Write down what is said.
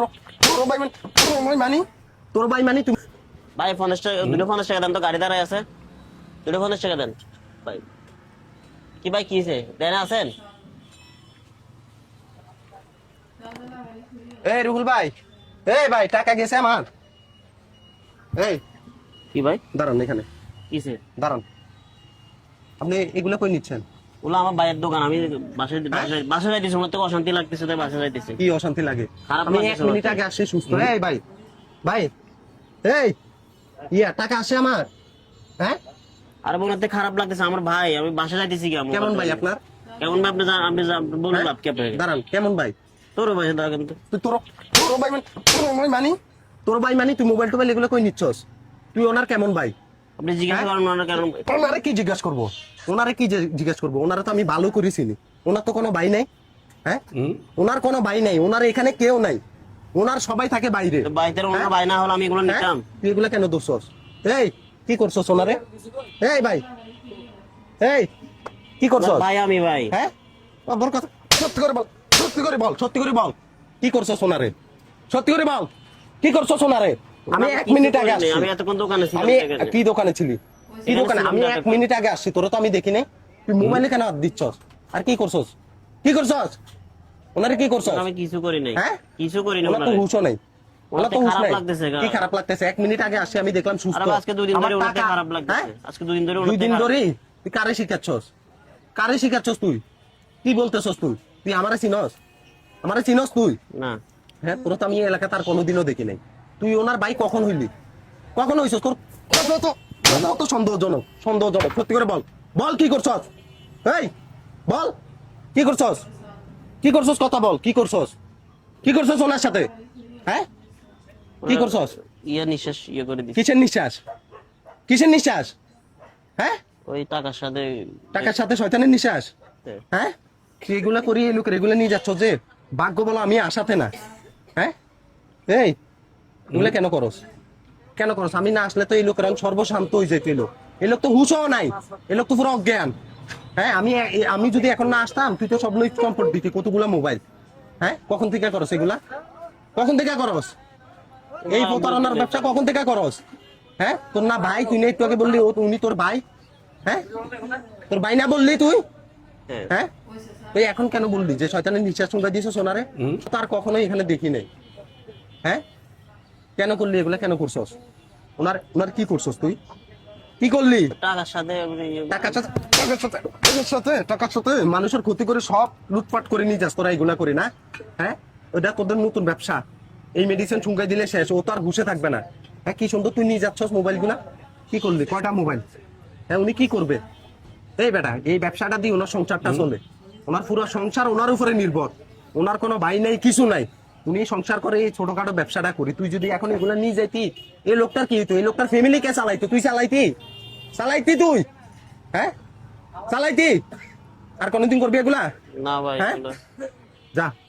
তোর ভাই মানি তোর ভাই মানি তুমি ভাই 50 টাকা, দুটো 50 টাকা দেন তো, গাড়ি দাঁড়ায় আছে, দুটো 50 টাকা দেন ভাই। কি ভাই কিছে দেন আছেন? এই রুহুল ভাই, এই ভাই টাকা গেছে আমার। এই কি ভাই দাঁড়ান এখানে, কিছে? দাঁড়ান। আপনি এগুলো কই নিচ্ছেন? ওগুলো আমার ভাইয়ের দোকান, আমি বাসায় যাইতেছি, আমার তো অশান্তি লাগতেছে তাই বাসায় যাইতেছি। কি অশান্তি লাগে? খারাপ আমি লাগতেছে 1 মিনিট আমার। আগে আসছি সুস্থ। এই ভাই, ভাই, এই টাকা আসে আমার। হ্যাঁ আরে বলতে খারাপ লাগতেছে আমার ভাই, আমি বাসায় যাইতেছি। কেমন ভাই আপনার? কেমন ভাই? আপনি বলুন হ্যাঁ? লাভ কি আপনাকে? দাঁড়ান, কেমন ভাই? তোর ভাই দাঁড়া কিন্তু। তুই তোর তোর ভাই মানে তোর ভাই মানে তুই মোবাইল টোবাইল এগুলো কই নিচ্ছস? তুই ওনার কেমন ভাই? আপনি জিজ্ঞাসা করেন ওনারা কেন? ওনারে কি জিজ্ঞাসা করবো? ওনারে কি জিজ্ঞাসা করবো? ওনারা তো আমি ভালো করেছি। ওনার তো কোনো ভাই নাই। হ্যাঁ, ওনার কোনো ভাই নাই, ওনার এখানে কেউ নাই, ওনার সবাই থাকে বাইরে। বাইতের ওনার ভাই না হলে আমি এগুলো হ্যাঁ? নিতাম। তুই এগুলো কেন দোষছস? এই কি করছস ওনারে? এই ভাই, এই কি করছস? ভাই আমি ভাই। হ্যাঁ, বল কথা, সত্যি করে বল, সত্যি করে বল, সত্যি করে বল, কি করছস ওনারে? সত্যি করে বল, কি করছস ওনারে? আমি 1 মিনিট আগে আসছি। আমি এতক্ষণ দোকানে ছিলাম। আমি কি দোকানে ছিলি? কি দোকানে? আমি 1 মিনিট আগে আসছি, তোরা তো আমি দেখি নাই। তুই মোবাইলে কেন হাত দিচ্ছস? আর কি করছস? কি করছস ওনারে? কি করছস? আমি কিছু করি নাই। হ্যাঁ, কিছু করি না। ওনার তো হুঁশও নাই। ওনার তো হুঁশ খারাপ নাই। লাগতেছে। কি খারাপ লাগতেছে? 1 মিনিট আগে আসছি, আমি দেখলাম সুস্থ। আরে আজকে 2 দিন ধরে আমার উঠতে টাকা- খারাপ লাগতেছে। হ্যাঁ? আজকে 2 দিন ধরে 2 দিন ধরে তুই কারে শিখাচ্ছস? কারে শিখাচ্ছস তুই? কি বলতেছস তুই? তুই আমারে চিনস? আমারে চিনস তুই? না। হ্যাঁ, তোর তো আমি এই এলাকা তার কোনোদিনও দেখি নাই। তুই ওনার ভাই কখন হইলি? কখন হইছস? তোর কত সন্দেহজনক, সন্দেহজনক। সত্যি করে বল, বল কি করছস? এই বল, কি করছস? কি করছস? কথা বল, কি করছস? কি করছস ওনার সাথে? হ্যাঁ, কি করছস? নিঃশ্বাস করে দিছি। কিসের নিঃশ্বাস? কিসের নিঃশ্বাস? হ্যাঁ, ওই টাকার সাথে। টাকার সাথে শয়তানের নিঃশ্বাস। হ্যাঁ, এগুলা করি, এই লোকের এগুলা নিয়ে যাচ্ছ যে, ভাগ্য বলো আমি আসাতে না। হ্যাঁ, এই এগুলা কেন করস? কেন করস? আমি না আসলে তো এই লোকের সর্বশান্ত হয়ে যেত। এই লোক তো হুঁশও নাই, এই লোক তো পুরো অজ্ঞান। হ্যাঁ, আমি যদি এখন না আসতাম, তুই তো সব লোক সম্পদ দিতি, কতগুলা মোবাইল। হ্যাঁ, কখন থেকে করস এগুলা? কখন থেকে করস এই প্রতারণার ব্যবসা? কখন থেকে করস? হ্যাঁ, তোর না ভাই? তুই না একটু আগে বললি উনি তোর ভাই। হ্যাঁ, তোর ভাই না বললি তুই? হ্যাঁ, তুই এখন কেন বললি যে শয়তানের নিঃশ্বাস শুনতে দিয়েছ সোনারে? তার কখনোই এখানে দেখি নাই। হ্যাঁ, কেন করলি এগুলা? কেন করছস? ওনার কি করছস তুই? কি করলি? টাকার সাথে টাকার সাথে মানুষের ক্ষতি করে সব লুটপাট করে নিয়ে যাস তোরা, এগুলা করি না? হ্যাঁ, ওটা তোদের নতুন ব্যবসা। এই মেডিসিন ছুঁকাই দিলে শেষ, ও তো আর ঘুষে থাকবে না। হ্যাঁ, কি সুন্দর তুই নিয়ে যাচ্ছস মোবাইল গুলা। কি করলি? কয়টা মোবাইল? হ্যাঁ, উনি কি করবে? এই বেটা, এই ব্যবসাটা দিয়ে ওনার সংসারটা চলে। ওনার পুরো সংসার ওনার উপরে নির্ভর। ওনার কোনো ভাই নাই, কিছু নাই। উনি সংসার করে এই ছোটখাটো ব্যবসাটা করি। তুই যদি এখন এগুলা নিয়ে যাইতি, এই লোকটার কি হইতো? এই লোকটার ফ্যামিলি কে চালাইতো? তুই চালাইতি? চালাইতি তুই? হ্যাঁ, চালাইতি? আর কোনদিন করবি এগুলা? না ভাই। হ্যাঁ, যা।